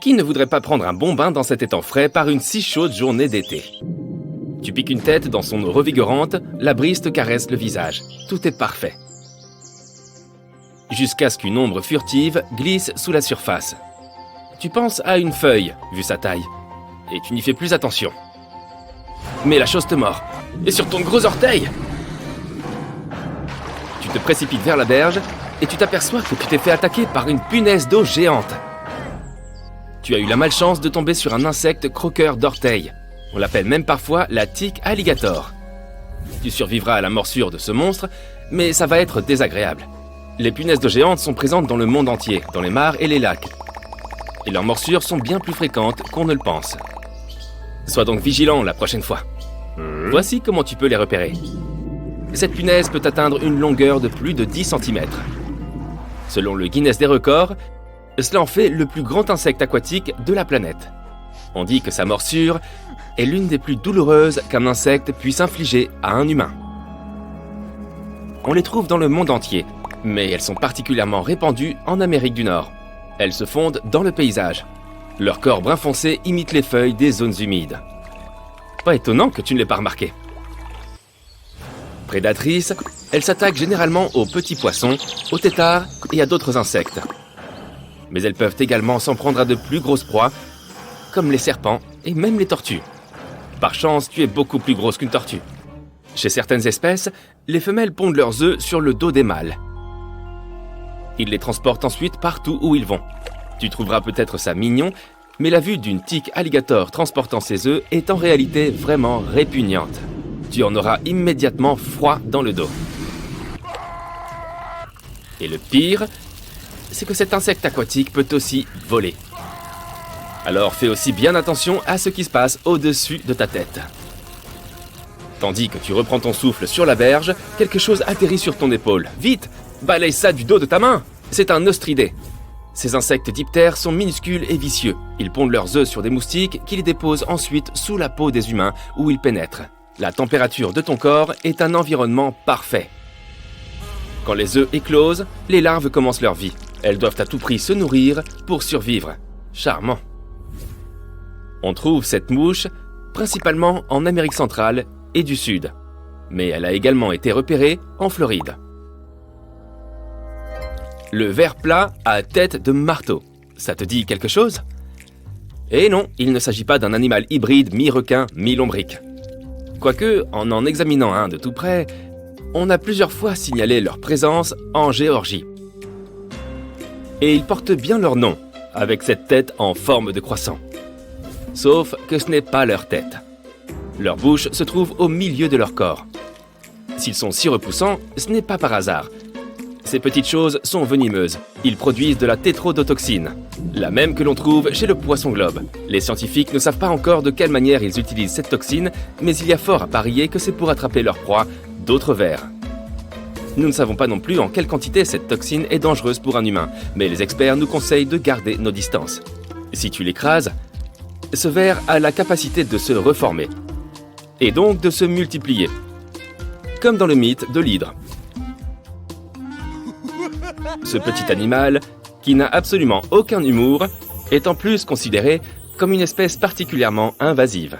Qui ne voudrait pas prendre un bon bain dans cet étang frais par une si chaude journée d'été? Tu piques une tête dans son eau revigorante, la brise te caresse le visage. Tout est parfait. Jusqu'à ce qu'une ombre furtive glisse sous la surface. Tu penses à une feuille, vu sa taille, et tu n'y fais plus attention. Mais la chose te mord, et sur ton gros orteil! Tu te précipites vers la berge, et tu t'aperçois que tu t'es fait attaquer par une punaise d'eau géante. Tu as eu la malchance de tomber sur un insecte croqueur d'orteils. On l'appelle même parfois la tique alligator. Tu survivras à la morsure de ce monstre, mais ça va être désagréable. Les punaises d'eau géantes sont présentes dans le monde entier, dans les mares et les lacs. Et leurs morsures sont bien plus fréquentes qu'on ne le pense. Sois donc vigilant la prochaine fois. Voici comment tu peux les repérer. Cette punaise peut atteindre une longueur de plus de 10 cm. Selon le Guinness des records, cela en fait le plus grand insecte aquatique de la planète. On dit que sa morsure est l'une des plus douloureuses qu'un insecte puisse infliger à un humain. On les trouve dans le monde entier, mais elles sont particulièrement répandues en Amérique du Nord. Elles se fondent dans le paysage. Leur corps brun foncé imite les feuilles des zones humides. Pas étonnant que tu ne l'aies pas remarqué. Prédatrices, elles s'attaquent généralement aux petits poissons, aux têtards et à d'autres insectes. Mais elles peuvent également s'en prendre à de plus grosses proies, comme les serpents et même les tortues. Par chance, tu es beaucoup plus grosse qu'une tortue. Chez certaines espèces, les femelles pondent leurs œufs sur le dos des mâles. Ils les transportent ensuite partout où ils vont. Tu trouveras peut-être ça mignon, mais la vue d'une tique alligator transportant ses œufs est en réalité vraiment répugnante. Tu en auras immédiatement froid dans le dos. Et le pire, c'est que cet insecte aquatique peut aussi voler. Alors fais aussi bien attention à ce qui se passe au-dessus de ta tête. Tandis que tu reprends ton souffle sur la berge, quelque chose atterrit sur ton épaule. Vite, balaye ça du dos de ta main. C'est un ostridé. Ces insectes diptères sont minuscules et vicieux. Ils pondent leurs œufs sur des moustiques qui les déposent ensuite sous la peau des humains où ils pénètrent. La température de ton corps est un environnement parfait. Quand les œufs éclosent, les larves commencent leur vie. Elles doivent à tout prix se nourrir pour survivre. Charmant. On trouve cette mouche principalement en Amérique centrale et du Sud. Mais elle a également été repérée en Floride. Le ver plat à tête de marteau. Ça te dit quelque chose? Et non, il ne s'agit pas d'un animal hybride mi-requin, mi-lombric. Quoique, en examinant un de tout près, on a plusieurs fois signalé leur présence en Géorgie. Et ils portent bien leur nom, avec cette tête en forme de croissant. Sauf que ce n'est pas leur tête. Leur bouche se trouve au milieu de leur corps. S'ils sont si repoussants, ce n'est pas par hasard. Ces petites choses sont venimeuses. Ils produisent de la tétrodotoxine, la même que l'on trouve chez le poisson-globe. Les scientifiques ne savent pas encore de quelle manière ils utilisent cette toxine, mais il y a fort à parier que c'est pour attraper leur proie, d'autres vers. Nous ne savons pas non plus en quelle quantité cette toxine est dangereuse pour un humain, mais les experts nous conseillent de garder nos distances. Si tu l'écrases, ce ver a la capacité de se reformer, et donc de se multiplier, comme dans le mythe de l'hydre. Ce petit animal, qui n'a absolument aucun humour, est en plus considéré comme une espèce particulièrement invasive.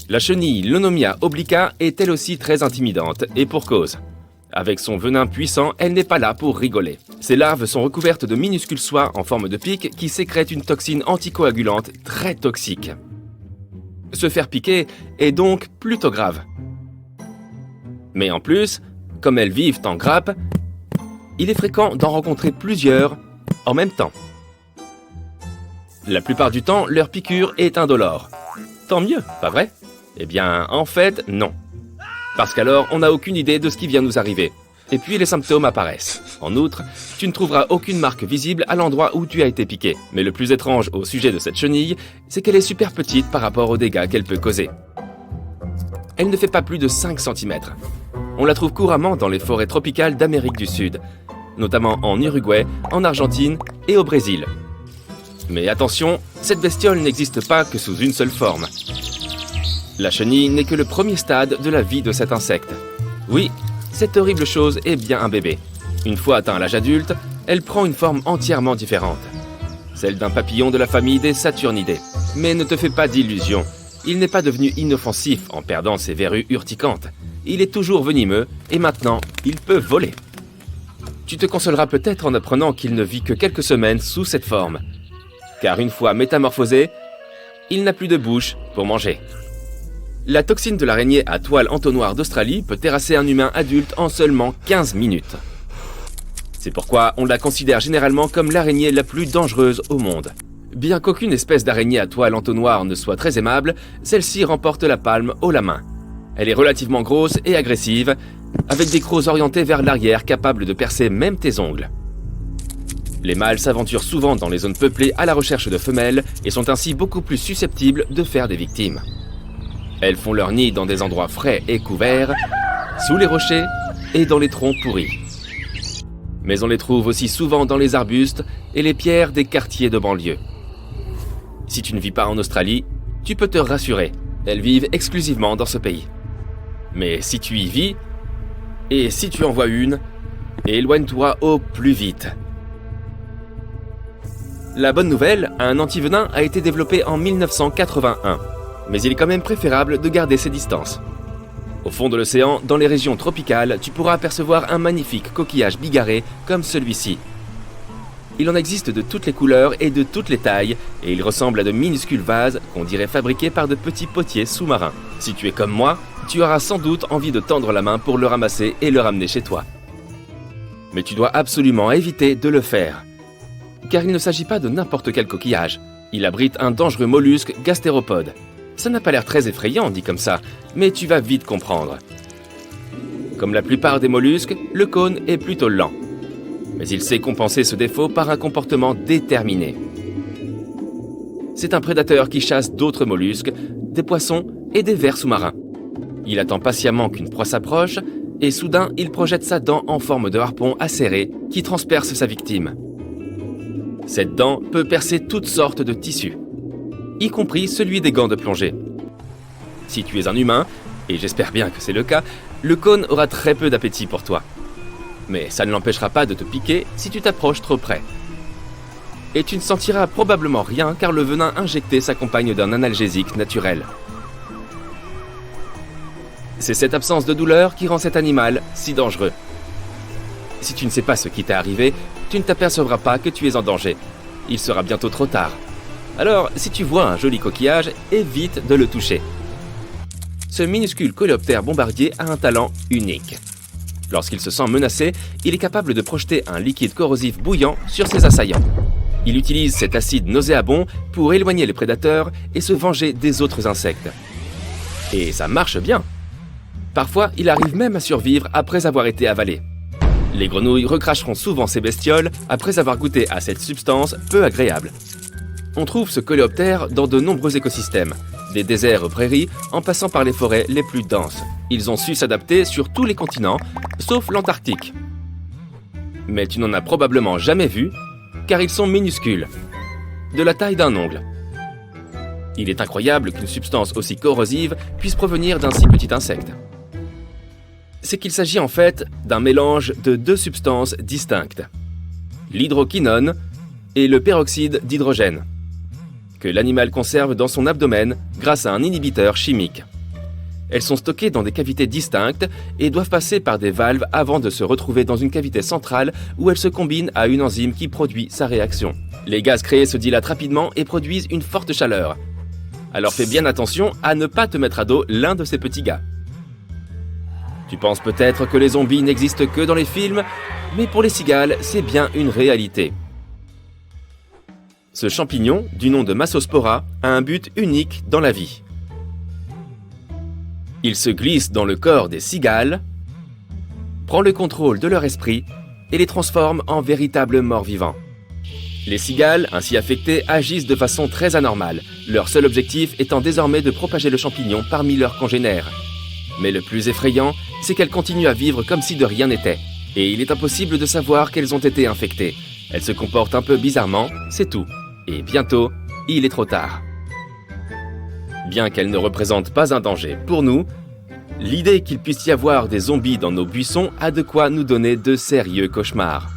La chenille Lonomia obliqua est elle aussi très intimidante, et pour cause. Avec son venin puissant, elle n'est pas là pour rigoler. Ses larves sont recouvertes de minuscules soies en forme de pic qui sécrètent une toxine anticoagulante très toxique. Se faire piquer est donc plutôt grave. Mais en plus, comme elles vivent en grappe, il est fréquent d'en rencontrer plusieurs en même temps. La plupart du temps, leur piqûre est indolore. Tant mieux, pas vrai? Eh bien, en fait, non. Parce qu'alors, on n'a aucune idée de ce qui vient nous arriver. Et puis, les symptômes apparaissent. En outre, tu ne trouveras aucune marque visible à l'endroit où tu as été piqué. Mais le plus étrange au sujet de cette chenille, c'est qu'elle est super petite par rapport aux dégâts qu'elle peut causer. Elle ne fait pas plus de 5 cm. On la trouve couramment dans les forêts tropicales d'Amérique du Sud, notamment en Uruguay, en Argentine et au Brésil. Mais attention, cette bestiole n'existe pas que sous une seule forme. La chenille n'est que le premier stade de la vie de cet insecte. Oui, cette horrible chose est bien un bébé. Une fois atteint l'âge adulte, elle prend une forme entièrement différente. celle d'un papillon de la famille des Saturnidae. Mais ne te fais pas d'illusions, il n'est pas devenu inoffensif en perdant ses verrues urticantes. Il est toujours venimeux et maintenant, il peut voler. Tu te consoleras peut-être en apprenant qu'il ne vit que quelques semaines sous cette forme. Car une fois métamorphosé, il n'a plus de bouche pour manger. La toxine de l'araignée à toile entonnoir d'Australie peut terrasser un humain adulte en seulement 15 minutes. C'est pourquoi on la considère généralement comme l'araignée la plus dangereuse au monde. Bien qu'aucune espèce d'araignée à toile entonnoir ne soit très aimable, celle-ci remporte la palme haut la main. Elle est relativement grosse et agressive, avec des crocs orientés vers l'arrière capables de percer même tes ongles. Les mâles s'aventurent souvent dans les zones peuplées à la recherche de femelles et sont ainsi beaucoup plus susceptibles de faire des victimes. Elles font leur nid dans des endroits frais et couverts, sous les rochers et dans les troncs pourris. Mais on les trouve aussi souvent dans les arbustes et les pierres des quartiers de banlieue. Si tu ne vis pas en Australie, tu peux te rassurer, elles vivent exclusivement dans ce pays. Mais si tu y vis, et si tu en vois une, éloigne-toi au plus vite. La bonne nouvelle, un antivenin a été développé en 1981, mais il est quand même préférable de garder ses distances. Au fond de l'océan, dans les régions tropicales, tu pourras apercevoir un magnifique coquillage bigarré comme celui-ci. Il en existe de toutes les couleurs et de toutes les tailles, et il ressemble à de minuscules vases qu'on dirait fabriqués par de petits potiers sous-marins. Si tu es comme moi, tu auras sans doute envie de tendre la main pour le ramasser et le ramener chez toi. Mais tu dois absolument éviter de le faire, car il ne s'agit pas de n'importe quel coquillage. Il abrite un dangereux mollusque gastéropode. Ça n'a pas l'air très effrayant dit comme ça, mais tu vas vite comprendre. Comme la plupart des mollusques, le cône est plutôt lent. Mais il sait compenser ce défaut par un comportement déterminé. C'est un prédateur qui chasse d'autres mollusques, des poissons et des vers sous-marins. Il attend patiemment qu'une proie s'approche et soudain il projette sa dent en forme de harpon acéré qui transperce sa victime. Cette dent peut percer toutes sortes de tissus, y compris celui des gants de plongée. Si tu es un humain, et j'espère bien que c'est le cas, le cône aura très peu d'appétit pour toi. Mais ça ne l'empêchera pas de te piquer si tu t'approches trop près. Et tu ne sentiras probablement rien car le venin injecté s'accompagne d'un analgésique naturel. C'est cette absence de douleur qui rend cet animal si dangereux. Si tu ne sais pas ce qui t'est arrivé, tu ne t'apercevras pas que tu es en danger. Il sera bientôt trop tard. Alors, si tu vois un joli coquillage, évite de le toucher. Ce minuscule coléoptère bombardier a un talent unique. Lorsqu'il se sent menacé, il est capable de projeter un liquide corrosif bouillant sur ses assaillants. Il utilise cet acide nauséabond pour éloigner les prédateurs et se venger des autres insectes. Et ça marche bien. Parfois, il arrive même à survivre après avoir été avalé. Les grenouilles recracheront souvent ces bestioles après avoir goûté à cette substance peu agréable. On trouve ce coléoptère dans de nombreux écosystèmes, des déserts aux prairies en passant par les forêts les plus denses. Ils ont su s'adapter sur tous les continents, sauf l'Antarctique. Mais tu n'en as probablement jamais vu, car ils sont minuscules, de la taille d'un ongle. Il est incroyable qu'une substance aussi corrosive puisse provenir d'un si petit insecte. C'est qu'il s'agit en fait d'un mélange de deux substances distinctes, l'hydroquinone et le peroxyde d'hydrogène, que l'animal conserve dans son abdomen grâce à un inhibiteur chimique. Elles sont stockées dans des cavités distinctes et doivent passer par des valves avant de se retrouver dans une cavité centrale où elles se combinent à une enzyme qui produit sa réaction. Les gaz créés se dilatent rapidement et produisent une forte chaleur. Alors fais bien attention à ne pas te mettre à dos l'un de ces petits gars. Tu penses peut-être que les zombies n'existent que dans les films, mais pour les cigales, c'est bien une réalité. Ce champignon, du nom de Massospora, a un but unique dans la vie. Il se glisse dans le corps des cigales, prend le contrôle de leur esprit et les transforme en véritables morts-vivants. Les cigales, ainsi affectées, agissent de façon très anormale, leur seul objectif étant désormais de propager le champignon parmi leurs congénères. Mais le plus effrayant, c'est qu'elles continuent à vivre comme si de rien n'était. Et il est impossible de savoir qu'elles ont été infectées. Elles se comportent un peu bizarrement, c'est tout. Et bientôt, il est trop tard. Bien qu'elles ne représentent pas un danger pour nous, l'idée qu'il puisse y avoir des zombies dans nos buissons a de quoi nous donner de sérieux cauchemars.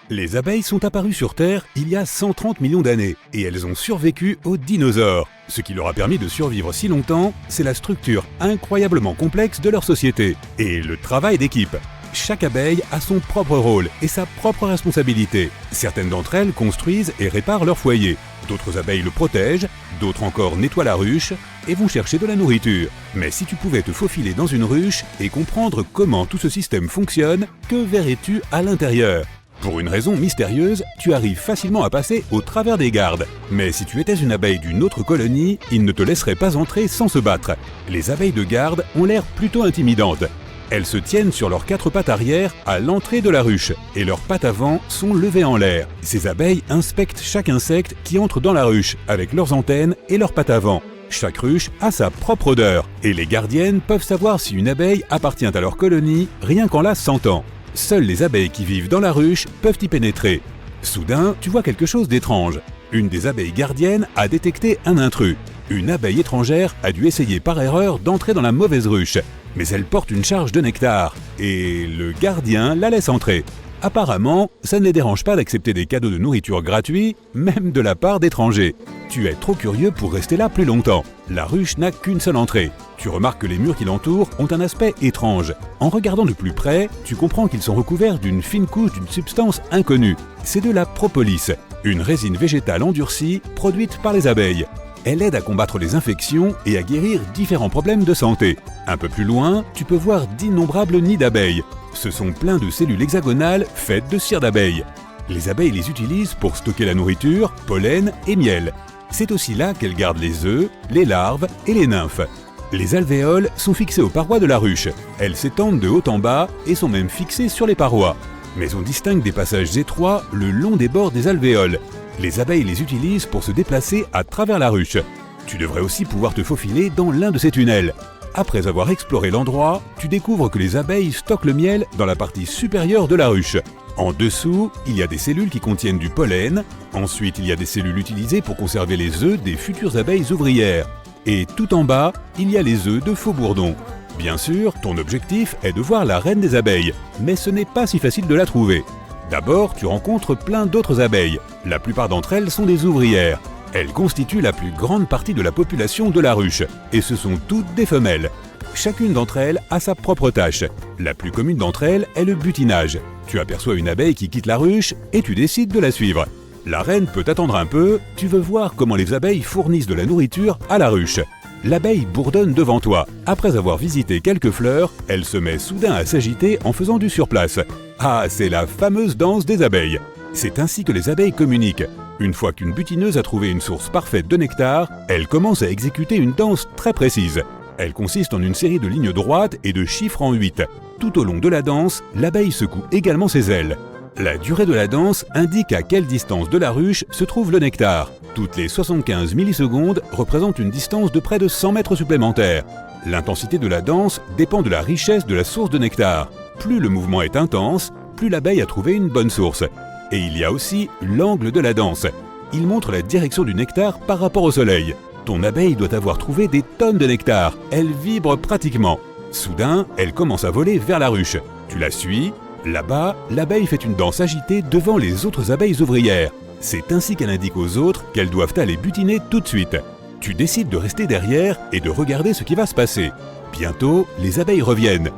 Les abeilles sont apparues sur Terre il y a 130 millions d'années et elles ont survécu aux dinosaures. Ce qui leur a permis de survivre si longtemps, c'est la structure incroyablement complexe de leur société et le travail d'équipe. Chaque abeille a son propre rôle et sa propre responsabilité. Certaines d'entre elles construisent et réparent leur foyer. D'autres abeilles le protègent, d'autres encore nettoient la ruche et vont chercher de la nourriture. Mais si tu pouvais te faufiler dans une ruche et comprendre comment tout ce système fonctionne, que verrais-tu à l'intérieur ? Pour une raison mystérieuse, tu arrives facilement à passer au travers des gardes. Mais si tu étais une abeille d'une autre colonie, ils ne te laisseraient pas entrer sans se battre. Les abeilles de garde ont l'air plutôt intimidantes. Elles se tiennent sur leurs 4 pattes arrière à l'entrée de la ruche et leurs pattes avant sont levées en l'air. Ces abeilles inspectent chaque insecte qui entre dans la ruche avec leurs antennes et leurs pattes avant. Chaque ruche a sa propre odeur et les gardiennes peuvent savoir si une abeille appartient à leur colonie rien qu'en la sentant. Seules les abeilles qui vivent dans la ruche peuvent y pénétrer. Soudain, tu vois quelque chose d'étrange. Une des abeilles gardiennes a détecté un intrus. Une abeille étrangère a dû essayer par erreur d'entrer dans la mauvaise ruche. Mais elle porte une charge de nectar et le gardien la laisse entrer. Apparemment, ça ne les dérange pas d'accepter des cadeaux de nourriture gratuits, même de la part d'étrangers. Tu es trop curieux pour rester là plus longtemps. La ruche n'a qu'une seule entrée. Tu remarques que les murs qui l'entourent ont un aspect étrange. En regardant de plus près, tu comprends qu'ils sont recouverts d'une fine couche d'une substance inconnue. C'est de la propolis, une résine végétale endurcie produite par les abeilles. Elle aide à combattre les infections et à guérir différents problèmes de santé. Un peu plus loin, tu peux voir d'innombrables nids d'abeilles. Ce sont pleins de cellules hexagonales faites de cire d'abeille. Les abeilles les utilisent pour stocker la nourriture, pollen et miel. C'est aussi là qu'elles gardent les œufs, les larves et les nymphes. Les alvéoles sont fixées aux parois de la ruche. Elles s'étendent de haut en bas et sont même fixées sur les parois. Mais on distingue des passages étroits le long des bords des alvéoles. Les abeilles les utilisent pour se déplacer à travers la ruche. Tu devrais aussi pouvoir te faufiler dans l'un de ces tunnels. Après avoir exploré l'endroit, tu découvres que les abeilles stockent le miel dans la partie supérieure de la ruche. En dessous, il y a des cellules qui contiennent du pollen. Ensuite, il y a des cellules utilisées pour conserver les œufs des futures abeilles ouvrières. Et tout en bas, il y a les œufs de faux bourdons. Bien sûr, ton objectif est de voir la reine des abeilles, mais ce n'est pas si facile de la trouver. D'abord, tu rencontres plein d'autres abeilles. La plupart d'entre elles sont des ouvrières. Elles constituent la plus grande partie de la population de la ruche, et ce sont toutes des femelles. Chacune d'entre elles a sa propre tâche. La plus commune d'entre elles est le butinage. Tu aperçois une abeille qui quitte la ruche et tu décides de la suivre. La reine peut attendre un peu, tu veux voir comment les abeilles fournissent de la nourriture à la ruche. L'abeille bourdonne devant toi. Après avoir visité quelques fleurs, elle se met soudain à s'agiter en faisant du surplace. Ah, c'est la fameuse danse des abeilles. C'est ainsi que les abeilles communiquent. Une fois qu'une butineuse a trouvé une source parfaite de nectar, elle commence à exécuter une danse très précise. Elle consiste en une série de lignes droites et de chiffres en 8. Tout au long de la danse, l'abeille secoue également ses ailes. La durée de la danse indique à quelle distance de la ruche se trouve le nectar. Toutes les 75 millisecondes représentent une distance de près de 100 mètres supplémentaires. L'intensité de la danse dépend de la richesse de la source de nectar. Plus le mouvement est intense, plus l'abeille a trouvé une bonne source. Et il y a aussi l'angle de la danse. Il montre la direction du nectar par rapport au soleil. Ton abeille doit avoir trouvé des tonnes de nectar. Elle vibre pratiquement. Soudain, elle commence à voler vers la ruche. Tu la suis. Là-bas, l'abeille fait une danse agitée devant les autres abeilles ouvrières. C'est ainsi qu'elle indique aux autres qu'elles doivent aller butiner tout de suite. Tu décides de rester derrière et de regarder ce qui va se passer. Bientôt, les abeilles reviennent.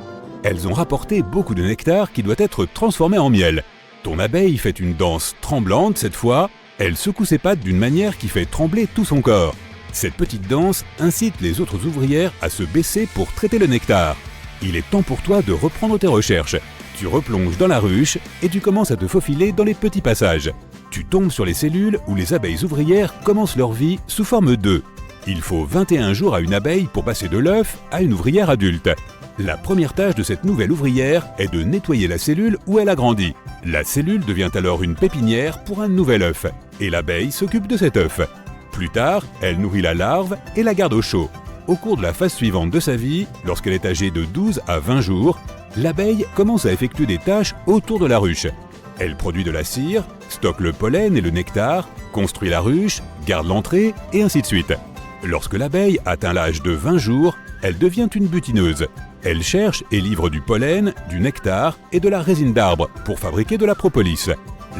Elles ont rapporté beaucoup de nectar qui doit être transformé en miel. Ton abeille fait une danse tremblante cette fois. Elle secoue ses pattes d'une manière qui fait trembler tout son corps. Cette petite danse incite les autres ouvrières à se baisser pour traiter le nectar. Il est temps pour toi de reprendre tes recherches. Tu replonges dans la ruche et tu commences à te faufiler dans les petits passages. Tu tombes sur les cellules où les abeilles ouvrières commencent leur vie sous forme d'œufs. Il faut 21 jours à une abeille pour passer de l'œuf à une ouvrière adulte. La première tâche de cette nouvelle ouvrière est de nettoyer la cellule où elle a grandi. La cellule devient alors une pépinière pour un nouvel œuf, et l'abeille s'occupe de cet œuf. Plus tard, elle nourrit la larve et la garde au chaud. Au cours de la phase suivante de sa vie, lorsqu'elle est âgée de 12 à 20 jours, l'abeille commence à effectuer des tâches autour de la ruche. Elle produit de la cire, stocke le pollen et le nectar, construit la ruche, garde l'entrée et ainsi de suite. Lorsque l'abeille atteint l'âge de 20 jours, elle devient une butineuse. Elle cherche et livre du pollen, du nectar et de la résine d'arbre pour fabriquer de la propolis.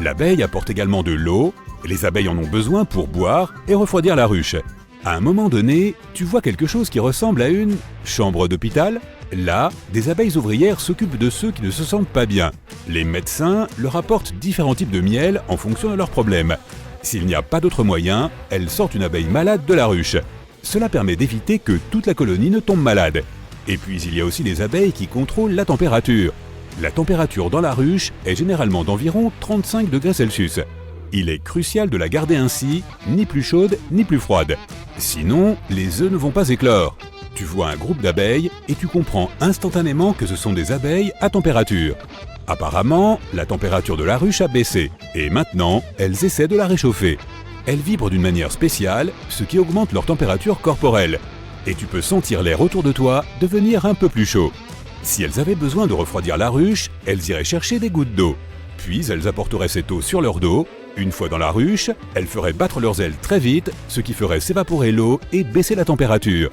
L'abeille apporte également de l'eau, les abeilles en ont besoin pour boire et refroidir la ruche. À un moment donné, tu vois quelque chose qui ressemble à une chambre d'hôpital. Là, des abeilles ouvrières s'occupent de ceux qui ne se sentent pas bien. Les médecins leur apportent différents types de miel en fonction de leurs problèmes. S'il n'y a pas d'autre moyen, elles sortent une abeille malade de la ruche. Cela permet d'éviter que toute la colonie ne tombe malade. Et puis il y a aussi les abeilles qui contrôlent la température. La température dans la ruche est généralement d'environ 35 degrés Celsius. Il est crucial de la garder ainsi, ni plus chaude ni plus froide. Sinon, les œufs ne vont pas éclore. Tu vois un groupe d'abeilles et tu comprends instantanément que ce sont des abeilles à température. Apparemment, la température de la ruche a baissé et maintenant, elles essaient de la réchauffer. Elles vibrent d'une manière spéciale, ce qui augmente leur température corporelle. Et tu peux sentir l'air autour de toi devenir un peu plus chaud. Si elles avaient besoin de refroidir la ruche, elles iraient chercher des gouttes d'eau. Puis elles apporteraient cette eau sur leur dos. Une fois dans la ruche, elles feraient battre leurs ailes très vite, ce qui ferait s'évaporer l'eau et baisser la température.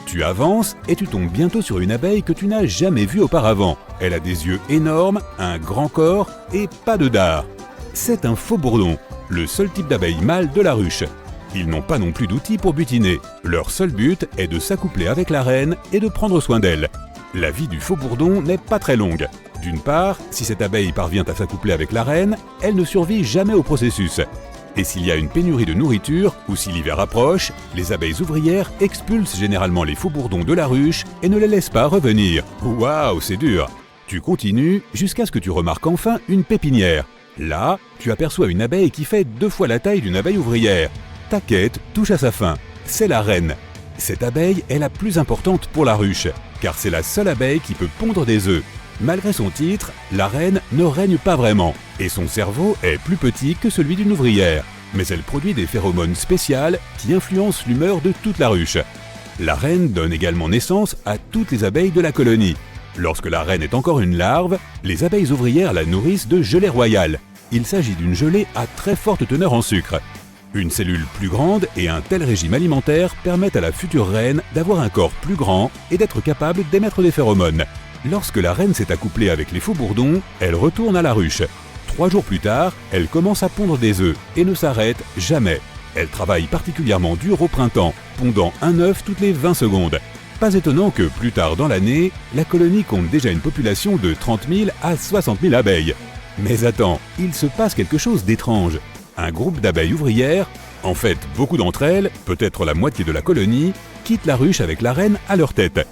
Tu avances et tu tombes bientôt sur une abeille que tu n'as jamais vue auparavant. Elle a des yeux énormes, un grand corps et pas de dard. C'est un faux-bourdon, le seul type d'abeille mâle de la ruche. Ils n'ont pas non plus d'outils pour butiner. Leur seul but est de s'accoupler avec la reine et de prendre soin d'elle. La vie du faux-bourdon n'est pas très longue. D'une part, si cette abeille parvient à s'accoupler avec la reine, elle ne survit jamais au processus. Et s'il y a une pénurie de nourriture, ou si l'hiver approche, les abeilles ouvrières expulsent généralement les faux-bourdons de la ruche et ne les laissent pas revenir. Waouh, c'est dur! Tu continues jusqu'à ce que tu remarques enfin une pépinière. Là, tu aperçois une abeille qui fait 2 fois la taille d'une abeille ouvrière. Ta quête touche à sa fin. C'est la reine. Cette abeille est la plus importante pour la ruche, car c'est la seule abeille qui peut pondre des œufs. Malgré son titre, la reine ne règne pas vraiment, et son cerveau est plus petit que celui d'une ouvrière. Mais elle produit des phéromones spéciales qui influencent l'humeur de toute la ruche. La reine donne également naissance à toutes les abeilles de la colonie. Lorsque la reine est encore une larve, les abeilles ouvrières la nourrissent de gelée royale. Il s'agit d'une gelée à très forte teneur en sucre. Une cellule plus grande et un tel régime alimentaire permettent à la future reine d'avoir un corps plus grand et d'être capable d'émettre des phéromones. Lorsque la reine s'est accouplée avec les faux-bourdons, elle retourne à la ruche. 3 jours plus tard, elle commence à pondre des œufs et ne s'arrête jamais. Elle travaille particulièrement dur au printemps, pondant un œuf toutes les 20 secondes. Pas étonnant que plus tard dans l'année, la colonie compte déjà une population de 30 000 à 60 000 abeilles. Mais attends, il se passe quelque chose d'étrange. Un groupe d'abeilles ouvrières, en fait beaucoup d'entre elles, peut-être la moitié de la colonie, quittent la ruche avec la reine à leur tête.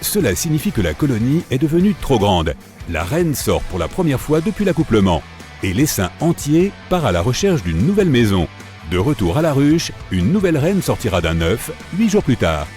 Cela signifie que la colonie est devenue trop grande. La reine sort pour la première fois depuis l'accouplement. Et l'essaim entier part à la recherche d'une nouvelle maison. De retour à la ruche, une nouvelle reine sortira d'un œuf 8 jours plus tard.